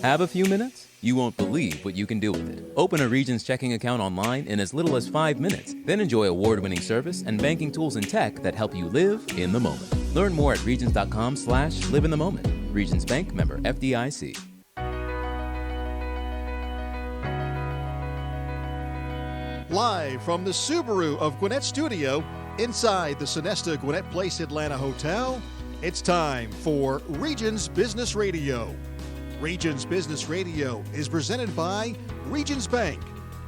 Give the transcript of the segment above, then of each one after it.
Have a few minutes? You won't believe what you can do with it. Open a Regions checking account online in as little as 5 minutes. Then enjoy award-winning service and banking tools and tech that help you live in the moment. Learn more at regions.com/live in the moment. Regions Bank, member FDIC. Live from the Subaru of Gwinnett studio inside the Sonesta Gwinnett Place Atlanta Hotel, it's time for Regions Business Radio. Regions Business Radio is presented by Regions Bank.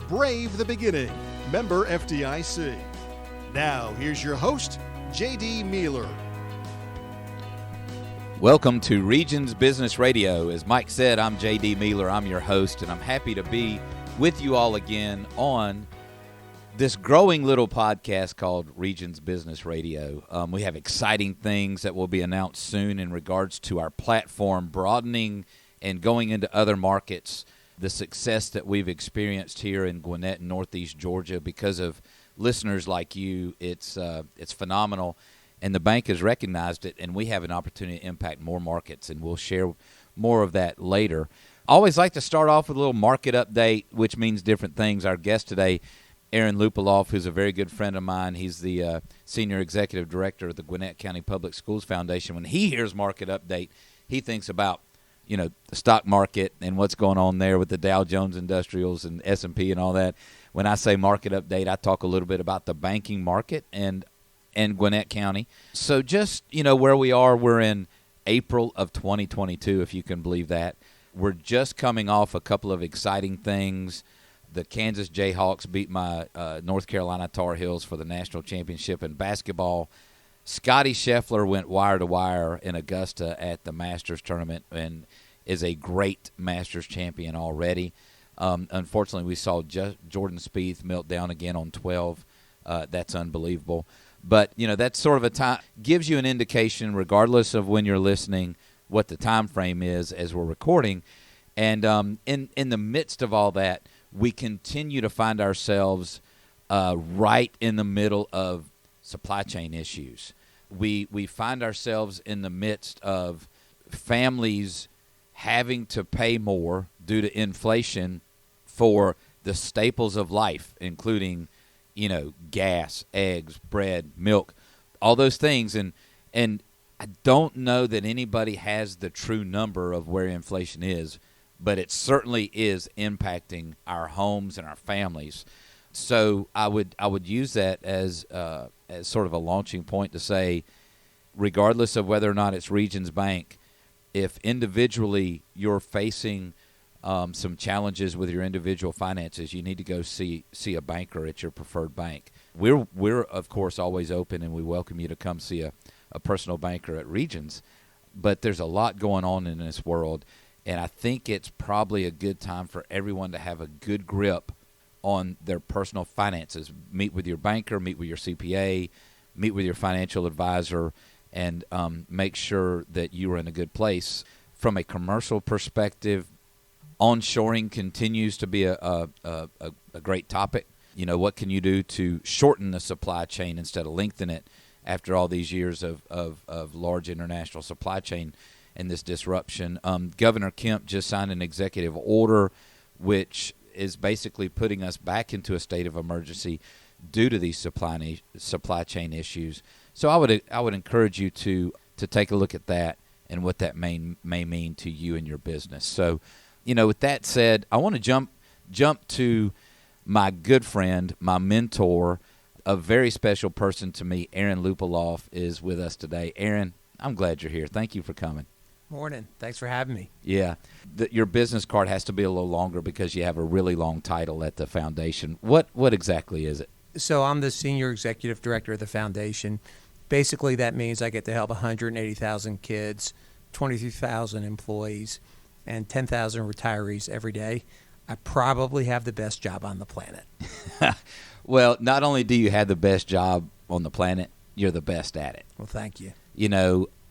Brave the beginning. Member FDIC. Now, here's your host, J.D. Mealer. Welcome to Regions Business Radio. As Mike said, I'm J.D. Mealer. I'm your host, and I'm happy to be with you all again on this growing little podcast called Regions Business Radio. We have exciting things that will be announced soon in regards to our platform broadening and going into other markets. The success that we've experienced here in Gwinnett and Northeast Georgia because of listeners like you, it's phenomenal. And the bank has recognized it, and we have an opportunity to impact more markets, and we'll share more of that later. I always like to start off with a little market update, which means different things. Our guest today, Aaron Lupeloff, who's a very good friend of mine. He's the Senior Executive Director of the Gwinnett County Public Schools Foundation. When he hears market update, he thinks about the stock market and what's going on there with the Dow Jones Industrials and S&P and all that. When I say market update, I talk a little bit about the banking market and Gwinnett County. So just, where we are, we're in April of 2022, if you can believe that. We're just coming off a couple of exciting things. The Kansas Jayhawks beat my North Carolina Tar Heels for the national championship in basketball. Scotty Scheffler went wire-to-wire in Augusta at the Masters tournament and is a great Masters champion already. Unfortunately, we saw Jordan Spieth melt down again on 12. That's unbelievable. But, that's sort of a time, gives you an indication, regardless of when you're listening, what the time frame is as we're recording. And in the midst of all that, we continue to find ourselves right in the middle of supply chain issues. We find ourselves in the midst of families having to pay more due to inflation for the staples of life, including, gas, eggs, bread, milk, all those things. And I don't know that anybody has the true number of where inflation is, but it certainly is impacting our homes and our families. So I would use that as sort of a launching point to say, regardless of whether or not it's Regions Bank, if individually you're facing some challenges with your individual finances, you need to go see a banker at your preferred bank. We're of course always open, and we welcome you to come see a personal banker at Regions. But there's a lot going on in this world, and I think it's probably a good time for everyone to have a good grip on their personal finances. Meet with your banker, meet with your CPA, meet with your financial advisor, and make sure that you are in a good place. From a commercial perspective, onshoring continues to be a great topic. What can you do to shorten the supply chain instead of lengthen it after all these years of large international supply chain and this disruption? Governor Kemp just signed an executive order which is basically putting us back into a state of emergency due to these supply chain issues. So I would encourage you to take a look at that and what that may mean to you and your business. So, with that said, I want to jump to my good friend, my mentor, a very special person to me. Aaron Lupeloff is with us today. Aaron, I'm glad you're here. Thank you for coming. Morning. Thanks for having me. Yeah. Your business card has to be a little longer because you have a really long title at the foundation. What exactly is it? So I'm the Senior Executive Director of the foundation. Basically, that means I get to help 180,000 kids, 23,000 employees, and 10,000 retirees every day. I probably have the best job on the planet. Well, not only do you have the best job on the planet, you're the best at it. Well, thank you.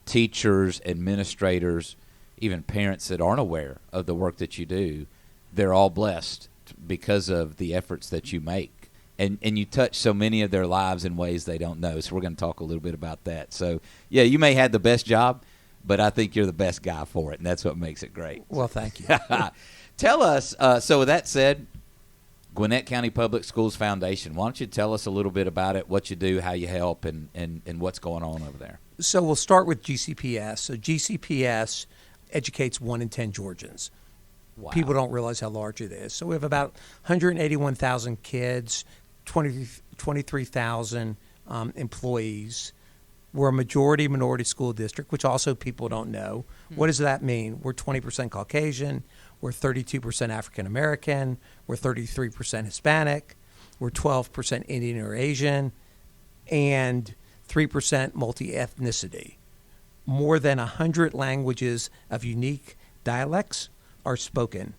Teachers, administrators, even parents that aren't aware of the work that you do, they're all blessed because of the efforts that you make. And you touch so many of their lives in ways they don't know. So we're going to talk a little bit about that. So, yeah, you may have the best job, but I think you're the best guy for it, and that's what makes it great. Well, thank you. Tell us, so with that said, Gwinnett County Public Schools Foundation, why don't you tell us a little bit about it, what you do, how you help, and what's going on over there? So we'll start with GCPS. So GCPS educates 1 in 10 Georgians. Wow. People don't realize how large it is. So we have about 181,000 kids, 23,000 employees. We're a majority minority school district, which also people don't know. What does that mean? We're 20% Caucasian. We're 32% African American. We're 33% Hispanic. We're 12% Indian or Asian, and 3% multi-ethnicity. More than 100 languages of unique dialects are spoken.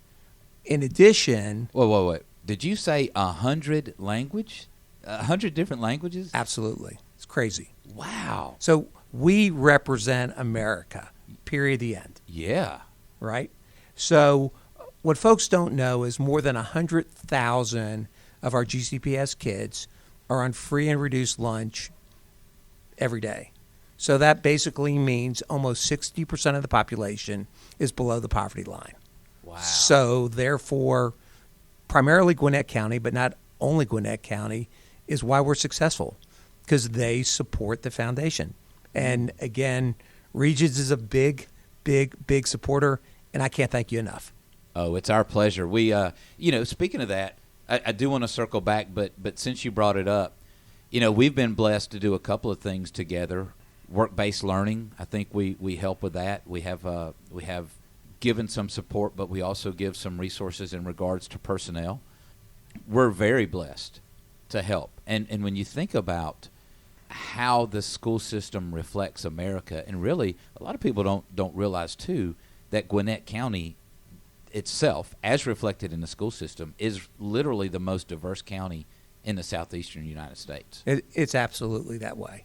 In addition, Wait. Did you say 100 language? 100 different languages? absolutely, it's crazy. Wow. So we represent America, period, the end, Yeah. right? So what folks don't know is more than 100,000 of our GCPS kids are on free and reduced lunch every day. So that basically means almost 60% of the population is below the poverty line. Wow. So therefore, primarily Gwinnett County, but not only Gwinnett County, is why we're successful, because they support the foundation. And again, Regions is a big supporter, and I can't thank you enough. Oh, it's our pleasure. We, speaking of that, I do want to circle back, but since you brought it up, we've been blessed to do a couple of things together. Work-based learning, I think we help with that. We have given some support, but we also give some resources in regards to personnel. We're very blessed to help. And when you think about how the school system reflects America, and really a lot of people don't realize too that Gwinnett County itself, as reflected in the school system, is literally the most diverse county in the southeastern United States. It's absolutely that way,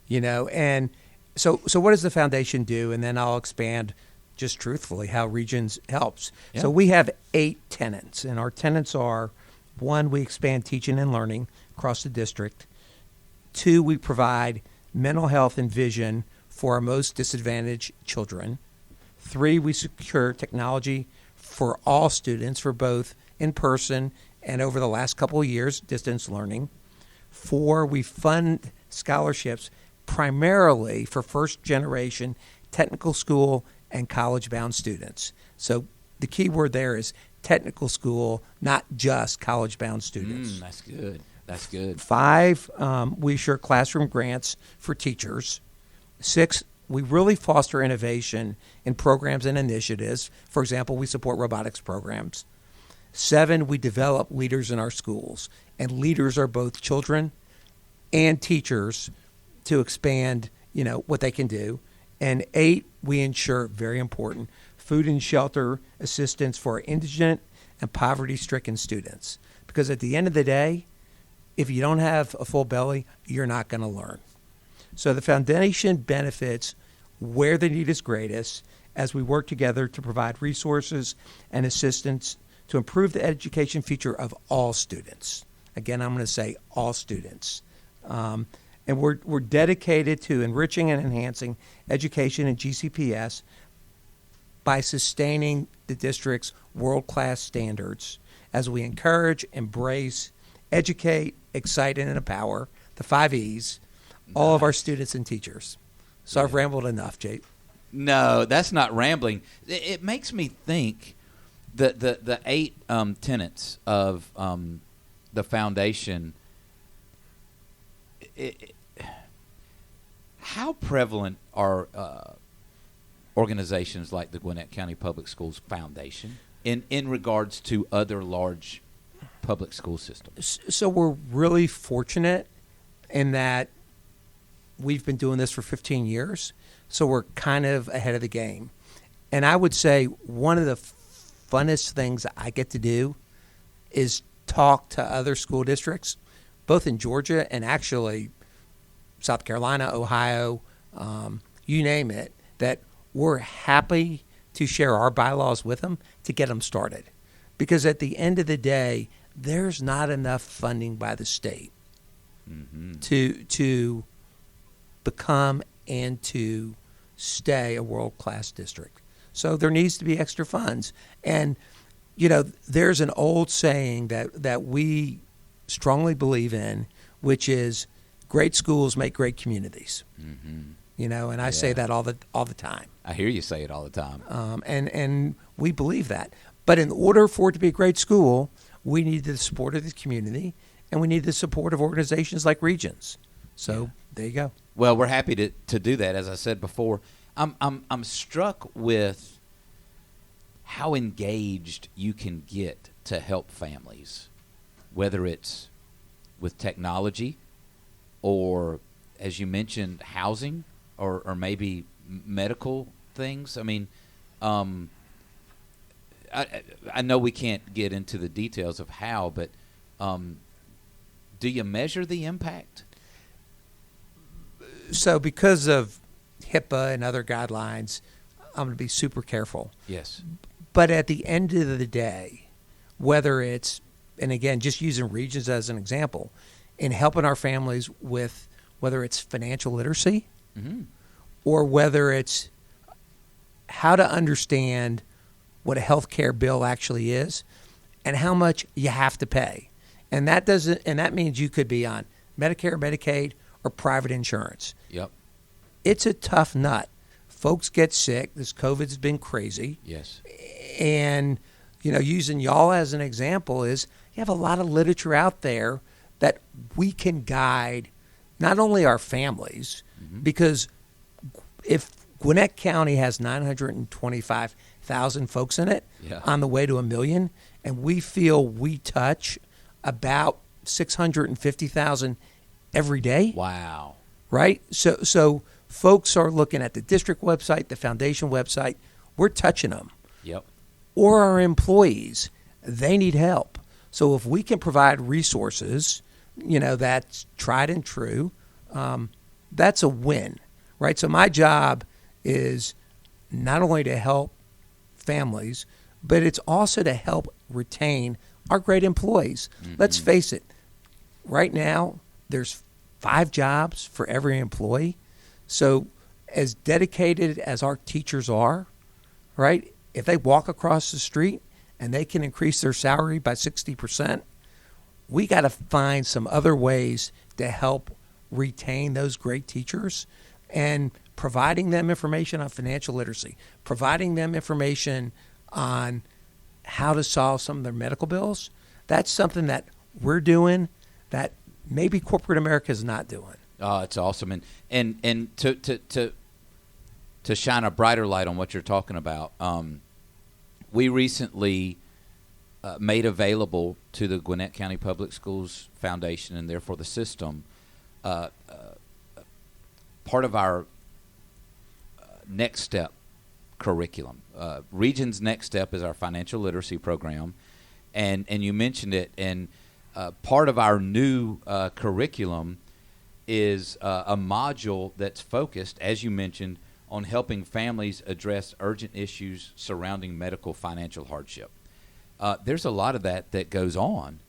And so what does the foundation do? And then I'll expand just truthfully how Regions helps. Yeah. So we have 8 tenants, and our tenants are: 1, we expand teaching and learning across the district. 2, we provide mental health and vision for our most disadvantaged children. 3, we secure technology for all students for both in-person and, over the last couple of years, distance learning. 4, we fund scholarships primarily for first-generation technical school and college-bound students. So the key word there is technical school, not just college-bound students. That's good. That's good. 5, we assure classroom grants for teachers. 6, we really foster innovation in programs and initiatives. For example, we support robotics programs. 7, we develop leaders in our schools, and leaders are both children and teachers to expand, what they can do. And 8, we ensure, very important, food and shelter assistance for indigent and poverty-stricken students. Because at the end of the day, if you don't have a full belly, you're not going to learn. So the foundation benefits where the need is greatest as we work together to provide resources and assistance to improve the education future of all students. Again, I'm going to say all students. And we're dedicated to enriching and enhancing education in GCPS by sustaining the district's world-class standards as we encourage, embrace, educate, excite, and empower, the 5 E's, all of our students and teachers. So I've rambled enough, Jake. No, that's not rambling. It makes me think that the 8 tenets of the foundation, how prevalent are organizations like the Gwinnett County Public Schools Foundation in regards to other large public school systems? So we're really fortunate in that we've been doing this for 15 years, so we're kind of ahead of the game. And I would say one of the funnest things I get to do is talk to other school districts, both in Georgia and actually South Carolina, Ohio, you name it, that we're happy to share our bylaws with them to get them started. Because at the end of the day, there's not enough funding by the state to become and to stay a world-class district. So there needs to be extra funds. And, there's an old saying that we strongly believe in, which is great schools make great communities. Mm-hmm. And I say that all the time. I hear you say it all the time. And we believe that. But in order for it to be a great school, we need the support of the community, and we need the support of organizations like Regions. So there you go. Well, we're happy to do that. As I said before, I'm struck with how engaged you can get to help families, whether it's with technology or, as you mentioned, housing or maybe medical things. I mean, I know we can't get into the details of how, but do you measure the impact? So because of HIPAA and other guidelines, I'm going to be super careful. Yes. But at the end of the day, whether it's, and again, just using Regions as an example, in helping our families with whether it's financial literacy or whether it's how to understand what a health care bill actually is and how much you have to pay. And that means you could be on Medicare, Medicaid, or private insurance. Yep. It's a tough nut. Folks get sick. This COVID's been crazy. Yes. And, using y'all as an example is you have a lot of literature out there that we can guide not only our families, because if Gwinnett County has 925,000 folks in it on the way to 1 million, and we feel we touch about 650,000 every day. Wow. Right? So folks are looking at the district website, the foundation website. We're touching them. Yep. Or our employees, they need help. So if we can provide resources, that's tried and true, that's a win, right? So my job is not only to help families, but it's also to help retain our great employees. Let's face it, right now there's 5 jobs for every employee. So as dedicated as our teachers are, right, if they walk across the street and they can increase their salary by 60%, we got to find some other ways to help retain those great teachers, and providing them information on financial literacy, providing them information on how to solve some of their medical bills. That's something that we're doing that maybe corporate America is not doing. Oh, it's awesome. And to shine a brighter light on what you're talking about, we recently made available to the Gwinnett County Public Schools Foundation and therefore the system part of our Next Step curriculum. Region's Next Step is our financial literacy program, and you mentioned it, and part of our new curriculum is a module that's focused, as you mentioned, on helping families address urgent issues surrounding medical financial hardship. There's a lot of that goes on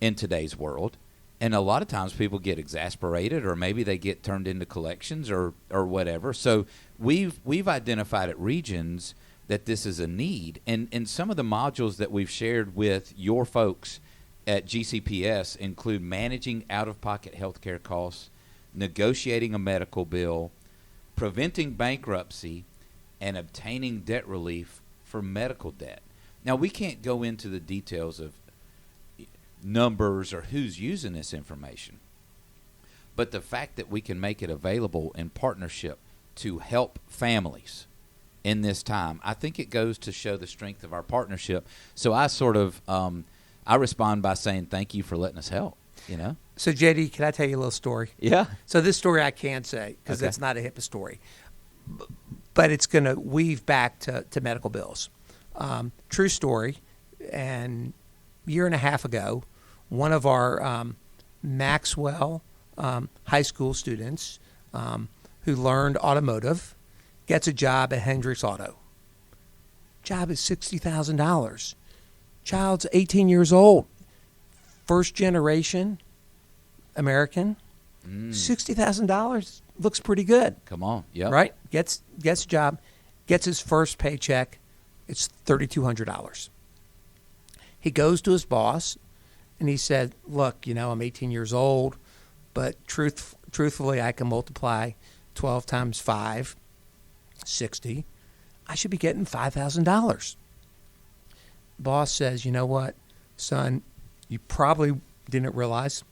in today's world, and a lot of times people get exasperated, or maybe they get turned into collections or whatever. So we've identified at Regions that this is a need, and some of the modules that we've shared with your folks at GCPS include managing out-of-pocket health care costs, negotiating a medical bill, preventing bankruptcy, and obtaining debt relief for medical debt. Now, we can't go into the details of numbers or who's using this information, but the fact that we can make it available in partnership to help families in this time, I think it goes to show the strength of our partnership. So I sort of I respond by saying thank you for letting us help, So, JD, can I tell you a little story? Yeah. So this story I can't say because it's not a HIPAA story, but it's going to weave back to medical bills. True story, and a year and a half ago, one of our Maxwell high school students who learned automotive gets a job at Hendricks Auto. Job is $60,000. Child's 18 years old, first generation American. $60,000 looks pretty good. Come on. Yeah. Right? Gets a job, gets his first paycheck. It's $3,200. He goes to his boss, and he said, look, I'm 18 years old, but truthfully, I can multiply 12 times 5, 60. I should be getting $5,000. Boss says, you know what, son, you probably didn't realize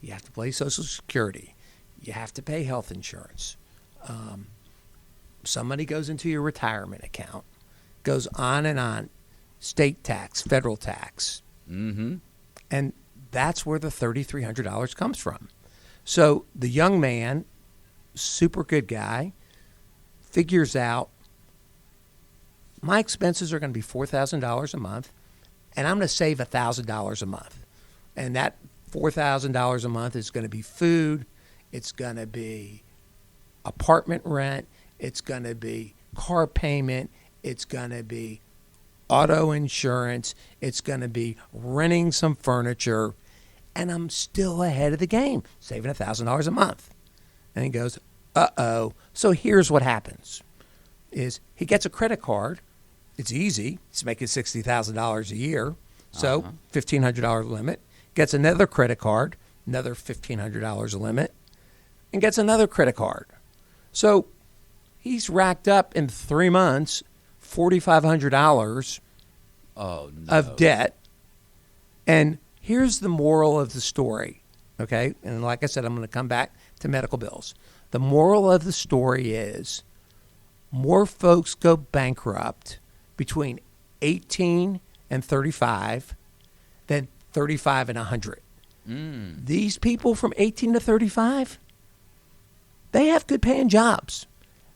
you have to pay Social Security. You have to pay health insurance. Some money goes into your retirement account. Goes on and on. State tax, federal tax. Mm-hmm. And that's where the $3,300 comes from. So the young man, super good guy, figures out my expenses are going to be $4,000 a month, and I'm going to save $1,000 a month. And that $4,000 a month is going to be food. It's going to be apartment rent. It's going to be car payment. It's going to be auto insurance. It's going to be renting some furniture. And I'm still ahead of the game, saving $1,000 a month. And he goes, uh-oh. So here's what happens, is he gets a credit card. It's easy. He's making $60,000 a year. So $1,500 limit. Gets another credit card, another $1,500 limit, and gets another credit card. So he's racked up in 3 months $4,500 of debt. And here's the moral of the story, okay? And like I said, I'm going to come back to medical bills. The moral of the story is more folks go bankrupt between 18 and 35 than 35 and 100. These people from 18 to 35, they have good paying jobs.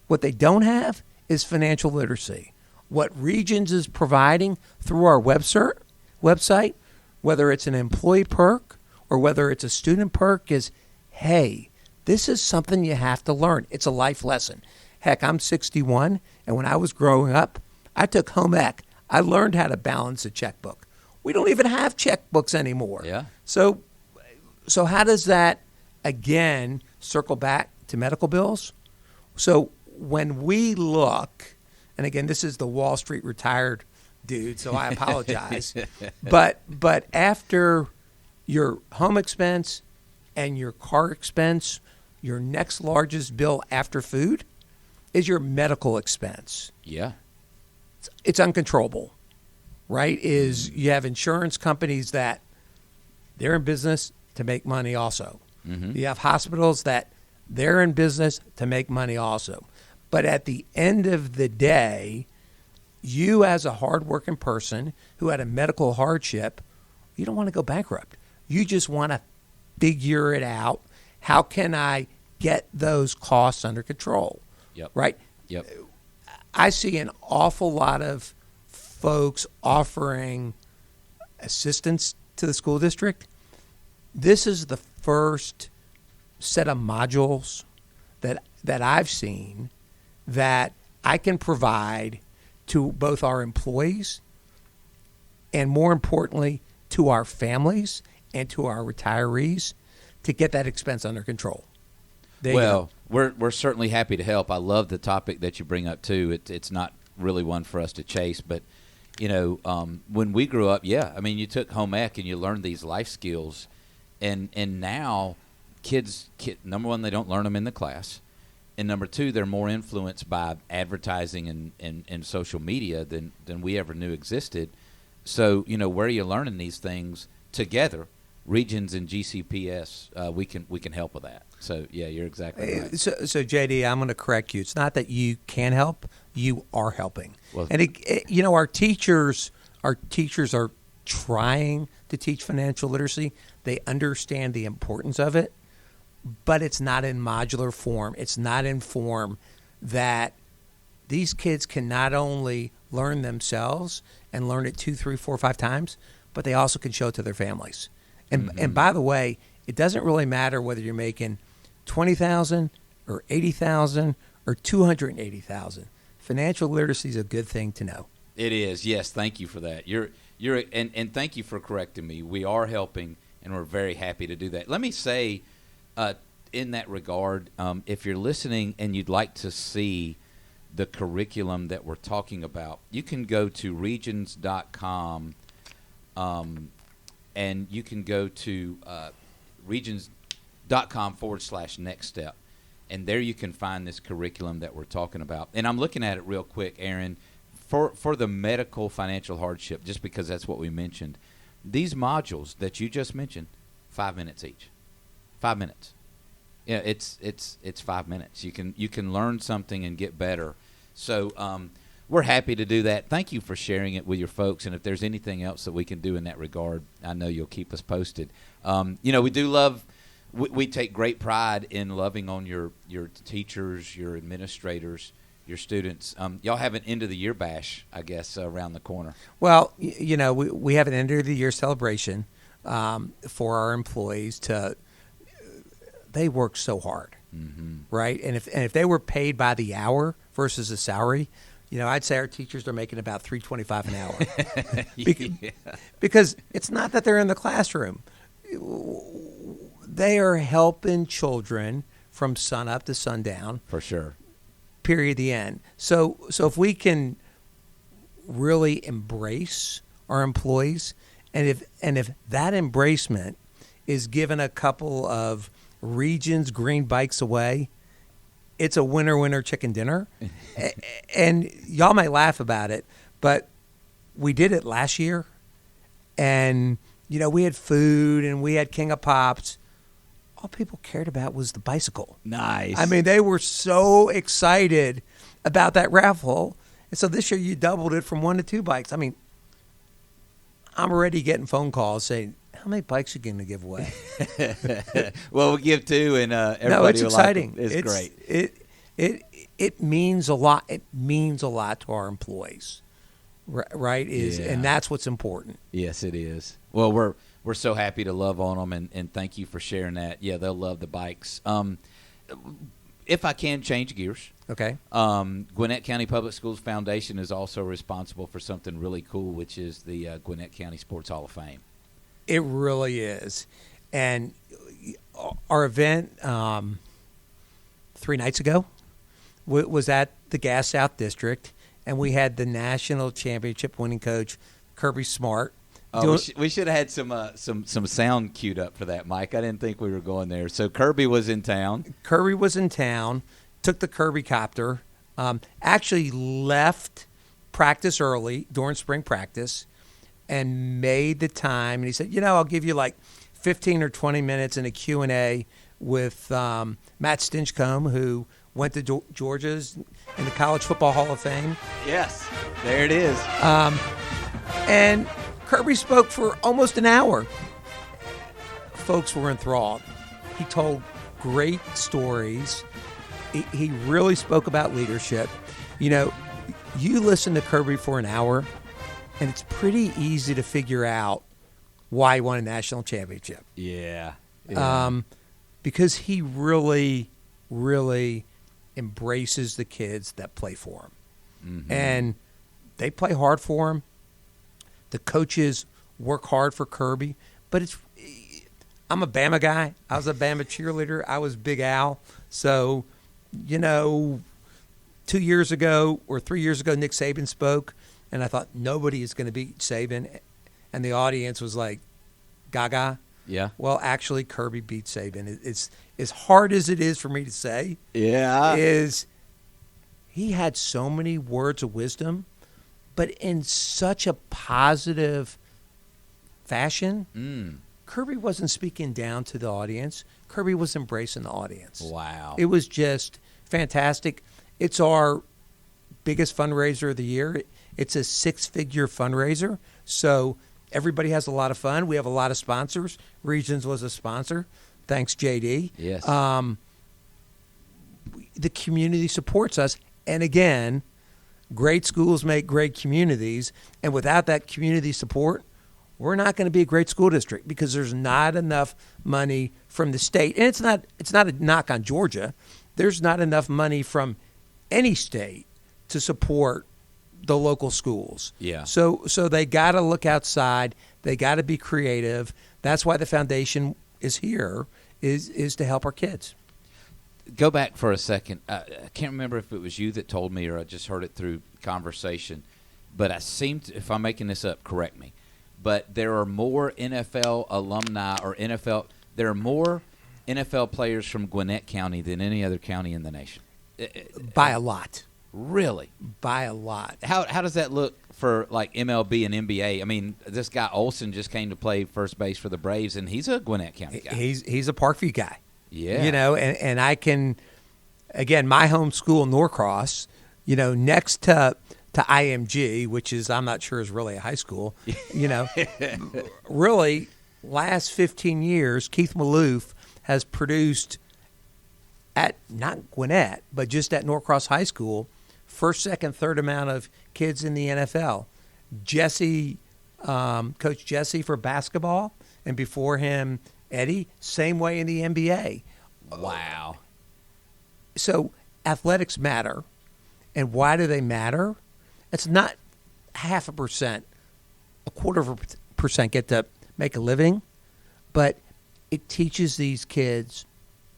What they don't have is financial literacy. What Regions is providing through our website, whether it's an employee perk or whether it's a student perk, is, hey, this is something you have to learn. It's a life lesson. Heck, I'm 61, and when I was growing up, I took home ec. I learned how to balance a checkbook. We don't even have checkbooks anymore. Yeah. So how does that, again, circle back to medical bills? So when we look, and again, this is the Wall Street retired dude, so I apologize. but after your home expense and your car expense, your next largest bill after food is your medical expense. Yeah. It's uncontrollable, right? Is you have insurance companies that they're in business to make money also. Mm-hmm. You have hospitals that they're in business to make money also. But at the end of the day, you as a hardworking person who had a medical hardship, you don't want to go bankrupt. You just want to figure it out. How can I get those costs under control? Yep. Right? Yep. I see an awful lot of folks offering assistance to the school district. This is the first set of modules that I've seen that I can provide to both our employees and, more importantly, to our families and to our retirees to get that expense under control. Well, we're certainly happy to help. I love the topic that you bring up too. It's not really one for us to chase, but when we grew up, you took home ec and you learned these life skills, and now kids, number one, they don't learn them in the class, and number two, they're more influenced by advertising and social media than we ever knew existed. So where are you learning these things together? Regions and GCPS, we can help with that. So yeah, you're exactly right. So JD, I'm going to correct you. It's not that you can help; you are helping. Well, and our teachers are trying to teach financial literacy. They understand the importance of it, but it's not in modular form. It's not in form that these kids can not only learn themselves and learn it 2, 3, 4, 5 times, but they also can show it to their families. And by the way, it doesn't really matter whether you're making $20,000 or $80,000 or $280,000. Financial literacy is a good thing to know. It is. Yes, thank you for that. And thank you for correcting me. We are helping, and we're very happy to do that. Let me say, in that regard, if you're listening and you'd like to see the curriculum that we're talking about, you can go to regions.com, and you can go to regions.com/next step, and there you can find this curriculum that we're talking about. And I'm looking at it real quick, Aaron, for the medical financial hardship, just because that's what we mentioned. These modules that you just mentioned, 5 minutes each. 5 minutes. Yeah, it's 5 minutes. You can learn something and get better. So we're happy to do that. Thank you for sharing it with your folks. And if there's anything else that we can do in that regard, I know you'll keep us posted. We do love. We take great pride in loving on your teachers, your administrators, your students. Y'all have an end of the year bash, I guess, around the corner. Well, we have an end of the year celebration for our employees. They work so hard, right? And if they were paid by the hour versus a salary, I'd say our teachers are making about $3.25 an hour. Because it's not that they're in the classroom. They are helping children from sun up to sundown. For sure. Period, the end. So if we can really embrace our employees, and if that embracement is given a couple of Regions green bikes away, it's a winner chicken dinner. And y'all might laugh about it, but we did it last year, and we had food and we had King of Pops. All people cared about was the bicycle. Nice. I mean, they were so excited about that raffle. And so this year you doubled it from 1 to 2 bikes. I mean, I'm already getting phone calls saying, how many bikes are you going to give away? Well, we'll give 2, and everybody no, it's will exciting. Like it. It's great. It means a lot. It means a lot to our employees, right? And that's what's important. Yes, it is. Well, we're so happy to love on them, and thank you for sharing that. Yeah, they'll love the bikes. If I can change gears. Okay. Gwinnett County Public Schools Foundation is also responsible for something really cool, which is the Gwinnett County Sports Hall of Fame. It really is. And our event 3 nights ago was at the Gas South District, and we had the national championship winning coach, Kirby Smart. We should have had some sound queued up for that, Mike. I didn't think we were going there. So Kirby was in town. Took the Kirby copter, actually left practice early during spring practice, and made the time. And he said, I'll give you like 15 or 20 minutes in a Q&A with Matt Stinchcomb, who went to Georgia's in the College Football Hall of Fame. Yes, there it is. And Kirby spoke for almost an hour. Folks were enthralled. He told great stories. He really spoke about leadership. You listen to Kirby for an hour, and it's pretty easy to figure out why he won a national championship. Yeah. Because he really, really embraces the kids that play for him. Mm-hmm. And they play hard for him. The coaches work hard for Kirby. But I'm a Bama guy. I was a Bama cheerleader. I was Big Al. So, 2 years ago or 3 years ago, Nick Saban spoke, and I thought nobody is going to beat Saban. And the audience was like, gaga. Yeah. Well, actually, Kirby beat Saban. It's as hard as it is for me to say. Yeah. He had so many words of wisdom, but in such a positive fashion. Kirby wasn't speaking down to the audience. Kirby was embracing the audience. Wow. It was just fantastic. It's our biggest fundraiser of the year. It's a 6-figure fundraiser. So everybody has a lot of fun. We have a lot of sponsors. Regions was a sponsor. Thanks, JD. Yes. The community supports us. And again, great schools make great communities. And without that community support, we're not going to be a great school district because there's not enough money from the state. And it's not a knock on Georgia. There's not enough money from any state to support the local schools. Yeah. So they got to look outside. They got to be creative. That's why the foundation is here, is to help our kids. go back for a second. I can't remember if it was you that told me or I just heard it through conversation, but I seem to, if I'm making this up, correct me, but there are more NFL alumni or there are more NFL players from Gwinnett County than any other county in the nation. By a lot. Really? By a lot. How does that look for like MLB and NBA? I mean, this guy Olson just came to play first base for the Braves, and he's a Gwinnett County guy. He's a Parkview guy. Yeah. You know, and I can, again, my home school, Norcross, you know, next to IMG, which is, I'm not sure is really a high school, you know, really last 15 years, Keith Maloof has produced at not Gwinnett, but just at Norcross High School, first, second, third amount of kids in the NFL. Coach Jesse for basketball, and before him, Eddie, same way in the NBA. Wow. So athletics matter. And why do they matter? It's not 0.5%, 0.25% get to make a living, but it teaches these kids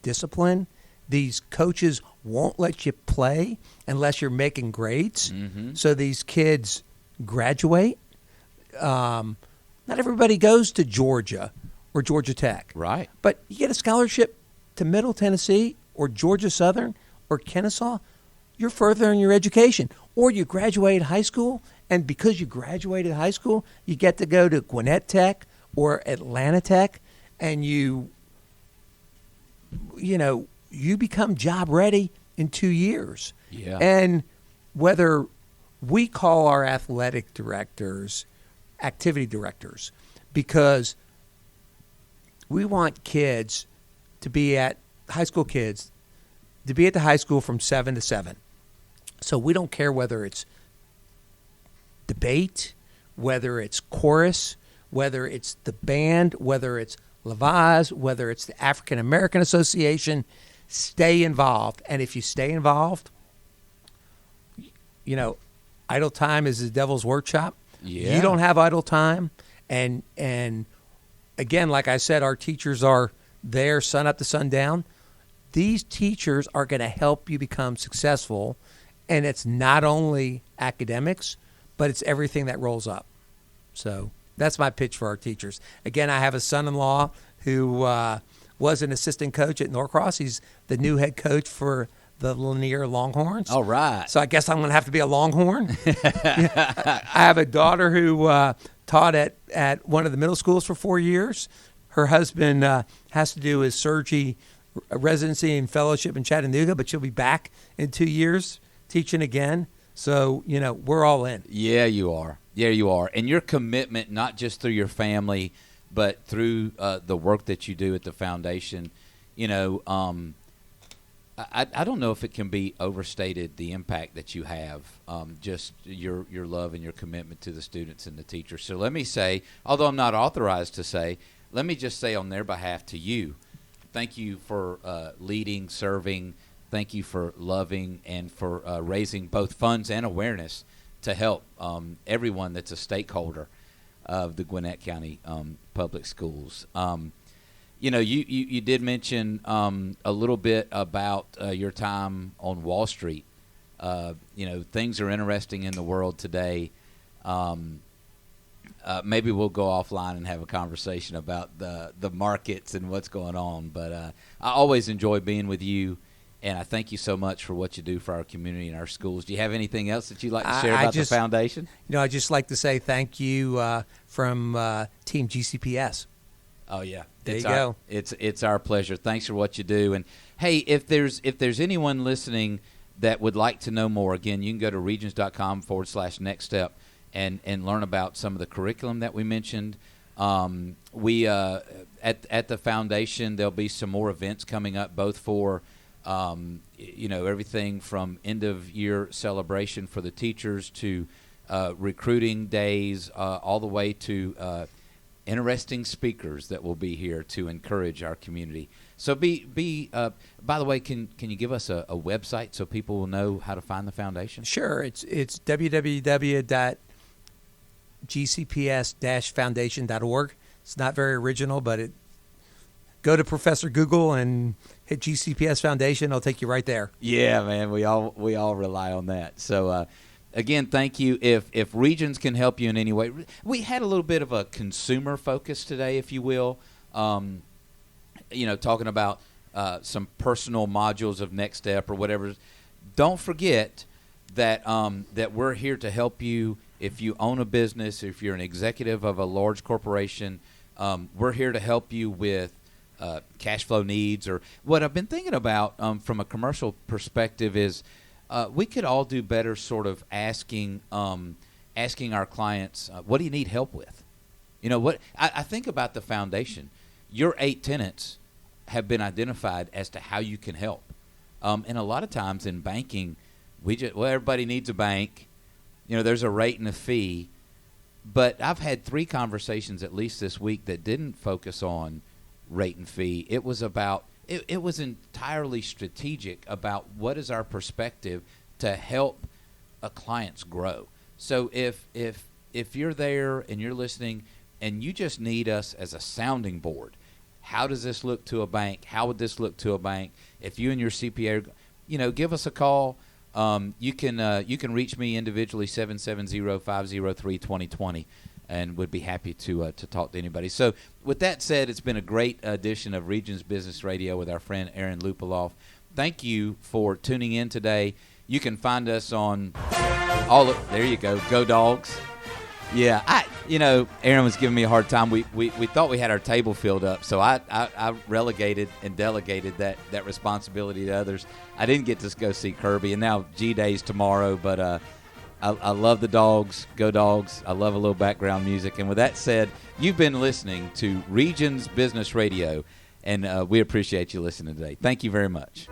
discipline. These coaches won't let you play unless you're making grades. Mm-hmm. So these kids graduate. Not everybody goes to Georgia or Georgia Tech. Right. But you get a scholarship to Middle Tennessee or Georgia Southern or Kennesaw, you're further in your education. Or you graduate high school, and because you graduated high school, you get to go to Gwinnett Tech or Atlanta Tech, and you become job ready in 2 years. Yeah. And whether we call our athletic directors activity directors, because we want kids to be at high school kids to be at the high school from 7 to 7. So we don't care whether it's debate, whether it's chorus, whether it's the band, whether it's Levaz, whether it's the African American Association. Stay involved. And if you stay involved, you know, idle time is the devil's workshop. Yeah. You don't have idle time. And again, like I said, our teachers are there sun up to sundown. These teachers are going to help you become successful. And it's not only academics, but it's everything that rolls up. So that's my pitch for our teachers. Again, I have a son-in-law who was an assistant coach at Norcross. He's the new head coach for the Lanier Longhorns. All right. So I guess I'm going to have to be a Longhorn. I have a daughter who taught at one of the middle schools for 4 years. Her husband has to do his surgery residency and fellowship in Chattanooga, but she'll be back in 2 years teaching again. So, you know, we're all in. Yeah, you are. Yeah, you are. And your commitment, not just through your family, but through the work that you do at the foundation, you know, I don't know if it can be overstated, the impact that you have, just your love and your commitment to the students and the teachers. So let me say, although I'm not authorized to say, let me just say on their behalf to you, thank you for leading, serving. Thank you for loving and for raising both funds and awareness to help everyone that's a stakeholder of the Gwinnett County Public Schools. You know, you did mention a little bit about your time on Wall Street. You know, things are interesting in the world today. Maybe we'll go offline and have a conversation about the markets and what's going on. But I always enjoy being with you, and I thank you so much for what you do for our community and our schools. Do you have anything else that you'd like to share about the foundation? You know, I'd just like to say thank you from Team GCPS. Oh yeah, there you go. It's our pleasure. Thanks for what you do. And hey, if there's anyone listening that would like to know more, again, you can go to regions.com/next step and learn about some of the curriculum that we mentioned. We at the foundation, there'll be some more events coming up, both for you know, everything from end of year celebration for the teachers to recruiting days, all the way to interesting speakers that will be here to encourage our community. So by the way, can you give us a website so people will know how to find the foundation? Sure. It's www.gcps-foundation.org. It's not very original, but it go to Professor Google and hit GCPS Foundation. I'll take you right there. Yeah, man, we all rely on that. So, again, thank you. If Regions can help you in any way, we had a little bit of a consumer focus today, if you will. Talking about some personal modules of Next Step or whatever. Don't forget that that we're here to help you. If you own a business, if you're an executive of a large corporation, we're here to help you with cash flow needs. Or what I've been thinking about from a commercial perspective is we could all do better sort of asking our clients, what do you need help with? What I think about the foundation. Your 8 tenants have been identified as to how you can help. And a lot of times in banking, everybody needs a bank. There's a rate and a fee. But I've had 3 conversations at least this week that didn't focus on rate and fee. It was about it was entirely strategic about what is our perspective to help a clients grow. So if you're there and you're listening and you just need us as a sounding board, how does this look to a bank? How would this look to a bank? If you and your CPA, give us a call. You can reach me individually 770-503-2020, and would be happy to talk to anybody. So with that said, it's been a great edition of Regions Business Radio with our friend Aaron Lupeloff. Thank you for tuning in today. You can find us on there you go Dogs. Yeah, Aaron was giving me a hard time. We thought we had our table filled up, so I relegated and delegated that responsibility to others. I didn't get to go see Kirby, and now G-Day's tomorrow, but I love the Dogs. Go Dogs. I love a little background music. And with that said, you've been listening to Regions Business Radio, and we appreciate you listening today. Thank you very much.